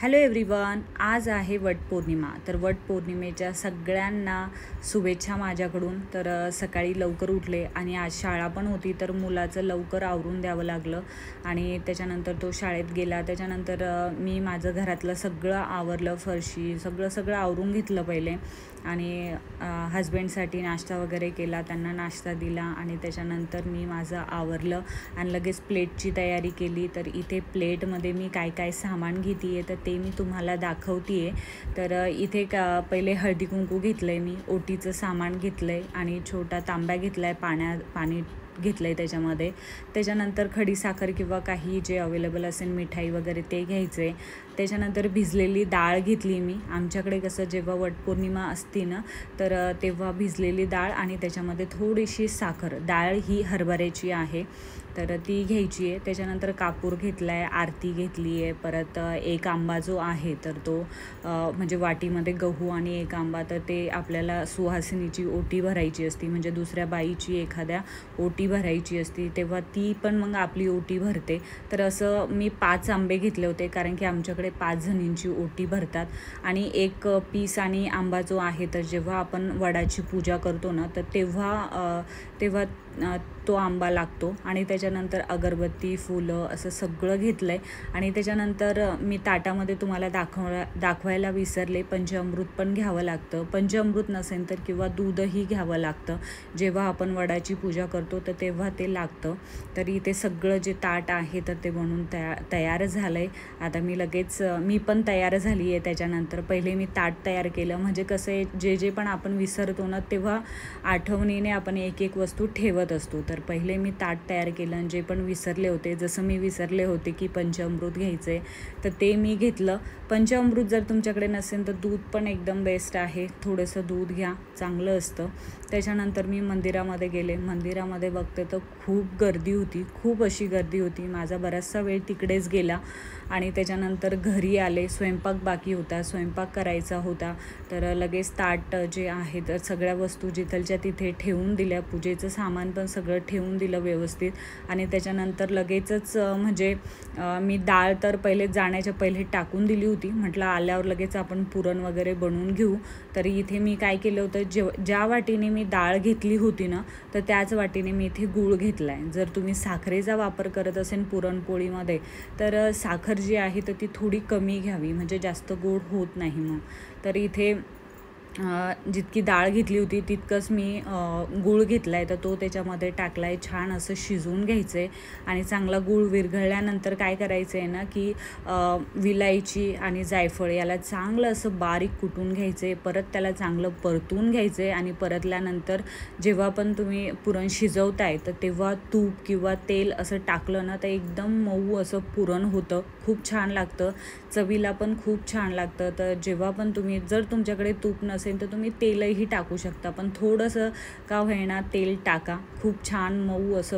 Hello everyone, आज आहे वटपौर्णिमा. तर वटपौर्णिमेच्या सगळ्यांना शुभेच्छा माझ्याकडून. तर सकाळी लवकर उठले आणि आज शाळा पण होती, तर मुलाचं लवकर आवरून द्यावं लागलं आणि त्याच्यानंतर तो शाळेत गेला. त्याच्यानंतर मी माझं घरातलं सगळं आवरलं, फरशी सगळं आवरून घेतलं पहिले आणि हजबंडसाठी नाश्ता वगैरे केला, त्यांना नाश्ता दिला आणि त्याच्यानंतर मी माझं आवरलं आणि लगेच प्लेटची तयारी केली. तर इथे प्लेटमध्ये मी काय काय सामान घेते आहे तर ते मी तुम्हाला दाखवते आहे. तर इथे पहिले हळदी कुंकू घेतलं आहे, मी ओटीचं सामान घेतलं आहे आणि छोटा तांब्या घेतला आहे, पाणी घेतलं आहे त्याच्यामध्ये. त्याच्यानंतर खडीसाखर किंवा काही जे अवेलेबल असेल मिठाई वगैरे ते घ्यायचं आहे. त्याच्यानंतर भिजलेली डाळ घेतली मी. आमच्याकडे कसं जेव्हा वटपौर्णिमा असते ना तर तेव्हा भिजलेली डाळ आणि त्याच्यामध्ये थोडीशी साखर, डाळ ही हरभऱ्याची आहे तर ती घ्यायची आहे. त्याच्यानंतर कापूर घेतला आहे, आरती घेतली आहे, परत एक आंबा जो आहे तर तो म्हणजे वाटीमध्ये गहू आणि एक आंबा, तर ते आपल्याला सुहासिनीची ओटी भरायची असती, म्हणजे दुसऱ्या बाईची एखाद्या ओटी भरायची असती तेव्हा ती पण मग आपली ओटी भरते. तर असं मी 5 आंबे घेतले होते कारण की आमच्याकडे 5 जणींची ओटी भरतात. आणि एक पीस आणि आंबा जो आहे तर जेव्हा आपण वडाची पूजा करतो ना तर तेव्हा तो आंबा लागतो. आणि त्याच्यानंतर अगरबत्ती, फुलं असं सगळं घेतलं आहे. आणि त्याच्यानंतर मी ताटामध्ये तुम्हाला दाखवायला विसरले, पंचामृत पण घ्यावं लागतं. पंचामृत नसेल तर किंवा दूधही घ्यावं लागतं, जेव्हा आपण वडाची पूजा करतो तर तेव्हा ते लागतं. तर इथे सगळं जे ताट आहे तर ते बनवून तयार झालं आहे. आता मी पण तयार झाली आहे. त्याच्यानंतर पहिले मी ताट तयार केलं, म्हणजे कसं आहे जे पण आपण विसरतो ना तेव्हा आठवणीने आपण एक वस्तू ठेवत असतो. तर पहिले मी ताट तयार केलं आणि जे पण विसरले होते, जसं मी विसरले होते की पंचामृत घ्यायचं आहे तर ते मी घेतलं. पंचामृत जर तुमच्याकडे नसेल तर दूध पण एकदम बेस्ट आहे, थोडंसं दूध घ्या, चांगलं असतं. त्याच्यानंतर मी मंदिरामध्ये गेले. मंदिरामध्ये बघते तर खूप गर्दी होती, खूप अशी गर्दी होती. माझा बराचसा वेळ तिकडेच गेला. आणि त्याच्यानंतर घरी आले, स्वयंपाक बाकी होता, स्वयंपाक करायचा होता. तर लगेच ताट जे आहे तर सगळ्या वस्तू जिथलच्या तिथे ठेवून दिल्या, पूजेचं सामान पण सगळं ठेवून दिलं व्यवस्थित. आणि त्याच्यानंतर लगेचच म्हणजे मी डाळ तर जाण्याच्या पहिले टाकून दिली होती, म्हटलं आल्यावर लगेच आपण पुरण वगैरे बनवून घेऊ. तर इथे मी काय केलं होतं, ज्या वाटीने मी डाळ घेतली होती ना तर त्याच वाटीने मी इथे गूळ घेतला आहे. जर तुम्ही साखरेचा वापर करत असेल पुरणपोळीमध्ये तर साखर जी आहे तर ती थोडी कमी घ्यावी, म्हणजे जास्त गोड होत नाही मग. तर इथे जितकी डाळ घेतली होती तितकंच मी गूळ घेतला आहे तर तो त्याच्यामध्ये टाकला आहे. छान असं शिजवून घ्यायचं आहे आणि चांगला गूळ विरघळल्यानंतर काय करायचं आहे ना की विलायची आणि जायफळ याला चांगलं असं बारीक कुटून घ्यायचं आहे, परत त्याला चांगलं परतून घ्यायचं आहे. आणि परतल्यानंतर जेव्हा पण तुम्ही पुरण शिजवताय तर तेव्हा तूप किंवा तेल असं टाकलं ना तर एकदम मऊ असं पुरण होतं, खूप छान लागतं, चवीला पण खूप छान लागतं. तर जेव्हा पण तुम्ही, जर तुमच्याकडे तूप नसेल तर तुम्ही तेलही टाकू शकता, पण थोडंसं का होईना तेल टाका, खूप छान मऊ असं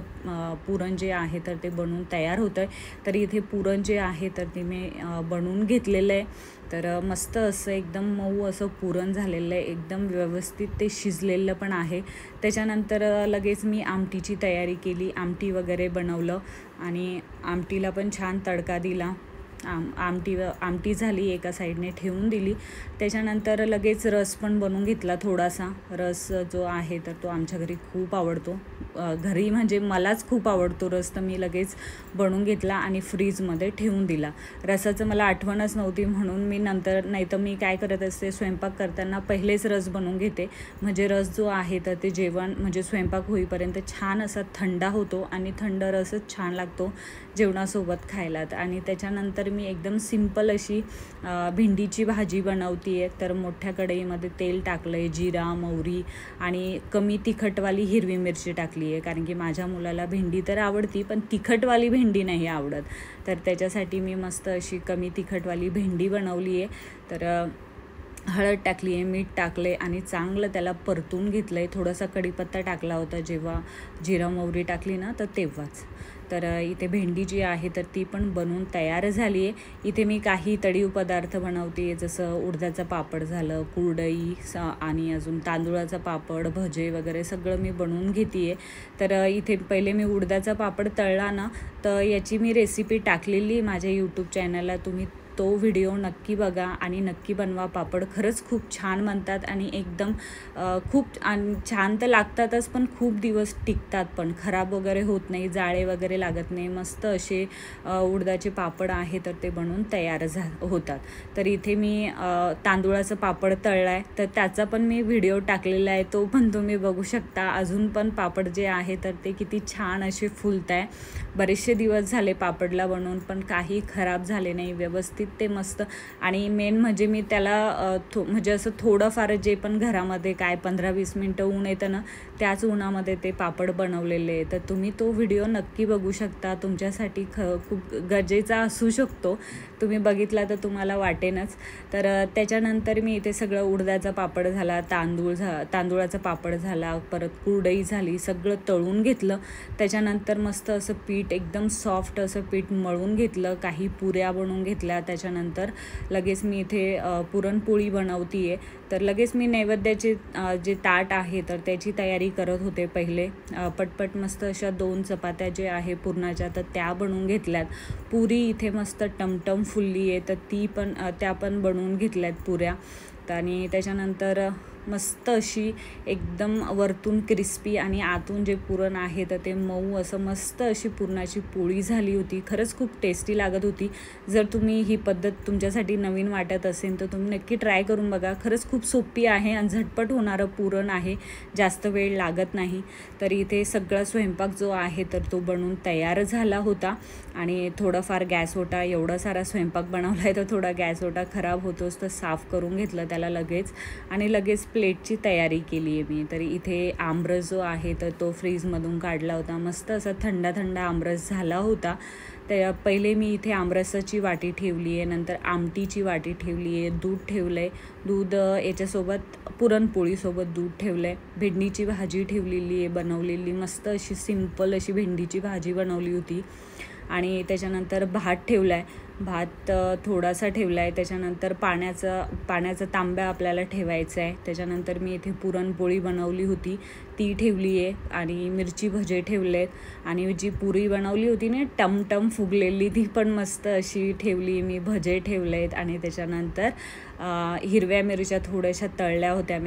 पुरण जे आहे तर ते बनवून तयार होतं आहे. तर इथे पुरण जे आहे तर ते मी बनवून घेतलेलं आहे. तर मस्त असं एकदम मऊ असं पुरण झालेलं आहे, एकदम व्यवस्थित ते शिजलेलं पण आहे. त्याच्यानंतर लगेच मी आमटीची तयारी केली, आमटी वगैरे बनवलं आणि आमटीला पण छान तडका दिला. आमटी झाली, एका साईडने ठेवून दिली. त्याच्यानंतर लगेच रस पण बनवून घेतला थोडासा. रस जो आहे तर तो आमच्या घरी खूप आवडतो, घरी म्हणजे मलाच खूप आवडतो रस, तर मी लगेच बनवून घेतला आणि फ्रीजमध्ये ठेवून दिला. रसाचं मला आठवणच नव्हती म्हणून मी नंतर, नाही तर मी काय करत असते स्वयंपाक करताना पहिलेच रस बनवून घेते, म्हणजे रस जो आहे तर ते जेवण म्हणजे स्वयंपाक होईपर्यंत छान असा थंडा होतो आणि थंड रसच छान लागतो जेवणासोबत खायला. आणि त्याच्यानंतर मी एकदम सिंपल अशी भेंडीची भाजी बनवते आहे. तर मोठ्या कढईमध्ये तेल टाकलं आहे, जिरा, मोहरी आणि कमी तिखटवाली हिरवी मिरची टाकली आहे, कारण की माझ्या मुलाला भेंडी तर आवडती पण तिखटवाली भेंडी नाही आवडत. तर त्याच्यासाठी मी मस्त अशी कमी तिखटवाली भेंडी बनवली आहे. तर हळद टाकली आहे, मीठ टाकलं आहे आणि चांगलं त्याला परतून घेतलं आहे. थोडासा कढीपत्ता टाकला होता जेव्हा जिरा मोहरी टाकली ना तर तेव्हाच. तर इथे भेंडी जी आहे तर ती पण बनवून तयार झाली आहे. इथे मी काही तळीव पदार्थ बनवते आहे, जसं उडदाचं पापड झालं, कुरडई आणि अजून तांदूळाचा पापड, भजे वगैरे सगळं मी बनवून घेते आहे. तर इथे पहिले मी उडदाचा पापड तळला ना तर याची मी रेसिपी टाकलेली माझ्या यूट्यूब चॅनलला, तुम्ही तो व्हिडिओ नक्की बघा आणि नक्की बनवा पापड. खरंच खूप छान बनतात आणि एकदम खूप छान तर लागतातच, पण खूप दिवस टिकतात पण, खराब वगैरे होत नाही, जाळे वगैरे लागत नाही. मस्त असे उडदाचे पापड आहे तर ते बनवून तयार होतात. तर इथे मी तांदूळाचं पापड तळला आहे, तर त्याचा पण मी व्हिडिओ टाकलेला आहे, तो पण तुम्ही बघू शकता. अजून पण पापड जे आहे तर ते किती छान असे फुलत आहे. बरेचसे दिवस झाले पापडला बनवून, पण काही खराब झाले नाही, व्यवस्थित ते मस्त. आणि मेन म्हणजे मी त्याला म्हणजे असं थोडंफार जे पण घरामध्ये काय 15-20 मिनटं ऊन येतं ना, त्याच उन्हामध्ये ते पापड बनवलेले आहे. तर तुम्ही तो व्हिडिओ नक्की बघू शकता. तुमच्यासाठी खूप गरजेचा असू शकतो, तुम्ही बघितला तर तुम्हाला वाटेनच. तर त्याच्यानंतर मी इथे सगळं उडदाचा पापड झाला, तांदूळाचा पापड झाला, परत कुरडई झाली, सगळं तळून घेतलं. त्याच्यानंतर मस्त असं पीठ एकदम सॉफ्ट असं पीठ मळून घेतलं, काही पुऱ्या बनवून घेतल्या. त्याच्यानंतर लगेच मी इथे पुरणपोळी बनवते आहे. तर लगेच मी नैवेद्याचे जे ताट आहे तर त्याची तयारी करत होते पहिले. पटपट मस्त अशा 2 चपात्या जे आहे पुरणाच्या तर त्या बनवून घेतल्यात. पुरी इथे मस्त टमटम फुलली आहे तर त्या पण बनवून घेतल्यात पुऱ्या. आणि त्याच्यानंतर मस्त अशी एकदम वरतून क्रिस्पी आणि आतून जे पुरण आहे तर ते मऊ असं मस्त अशी पुरणाची पोळी झाली होती. खरंच खूप टेस्टी लागत होती. जर तुम्ही ही पद्धत तुमच्यासाठी नवीन वाटत असेल तर तुम्ही नक्की ट्राय करून बघा. खरंच खूप सोपी आहे आणि झटपट होणारं पुरण आहे, जास्त वेळ लागत नाही. तर इथे सगळा स्वयंपाक जो आहे तर तो बनवून तयार झाला होता. आणि थोडंफार गॅस ओटा, एवढा सारा स्वयंपाक बनवला आहे तर थोडा गॅस ओटा खराब होतोच, तर साफ करून घेतलं त्याला लगेच आणि लगेच प्लेटची तयारी केली आहे मी. तर इथे आमरस जो आहे तर तो फ्रीजमधून काढला होता. मस्त असा थंड आमरस झाला होता. त्या पहिले मी इथे आमरसाची वाटी ठेवली आहे, नंतर आमटीची वाटी ठेवली आहे, दूध ठेवलं आहे, दूध याच्यासोबत पुरणपोळीसोबत दूध ठेवलं आहे, भेंडीची भाजी ठेवलेली आहे बनवलेली, मस्त अशी सिंपल अशी भेंडीची भाजी बनवली होती. आणि त्याच्यानंतर भात ठेवला आहे, भात थोडासा ठेवला आहे. त्याच्यानंतर पाण्याचा तांब्या आपल्याला ठेवायचा आहे. त्याच्यानंतर मी इथे पुरणपोळी बनवली होती ती ठेवली आहे आणि मिरची भजे ठेवले आहेत. आणि जी पुरी बनवली होती ना टमटम फुगलेली, ती पण मस्त अशी ठेवली मी, भजे ठेवले आहेत. आणि त्याच्यानंतर हिरव्या मिरच्या थोड्याशा तळल्या होत्या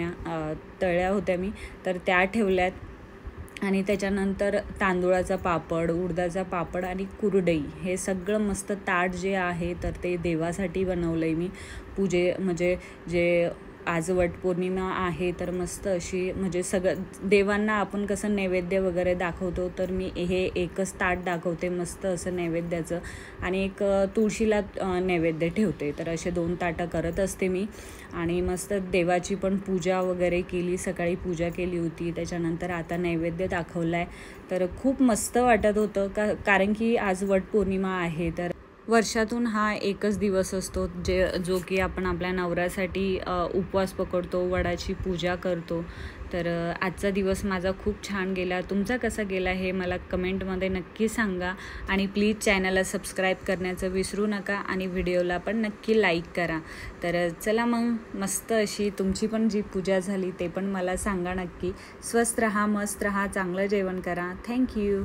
मी तर त्या ठेवल्यात. आणि त्याच्यानंतर तांदूळाचा पापड, उडदाचा पापड आणि कुरडई हे सगळं मस्त ताट जे आहे तर ते देवासाठी बनवलं आहे मी. म्हणजे जे आज वटपौर्णिमा आहे तर मस्त अशी म्हणजे सगळं देवांना आपण कसं नैवेद्य वगैरे दाखवतो तर मी हे एकच ताट दाखवते मस्त असं नैवेद्याचं, आणि एक तुळशीला नैवेद्य ठेवते. तर असे 2 ताटं करत असते मी. आणि मस्त देवाची पण पूजा वगैरे केली, सकाळी पूजा केली होती. त्याच्यानंतर आता नैवेद्य दाखवला आहे. तर खूप मस्त वाटत होतं कारण की आज वटपौर्णिमा आहे. तर वर्षातून हा एकच दिवस असतो जो की आपण आपल्या नवऱ्यासाठी उपवास पकडतो, वडाची पूजा करतो. तर आजचा दिवस माझा खूप छान गेला. तुमचा कसा गेला हे मला कमेंटमध्ये नक्की सांगा. आणि प्लीज चॅनलला सबस्क्राईब करण्याचं विसरू नका आणि व्हिडिओला पण नक्की लाईक करा. तर चला मग, मस्त अशी तुमची पण जी पूजा झाली ते पण मला सांगा नक्की. स्वस्त रहा, मस्त रहा, चांगलं जेवण करा. थँक्यू.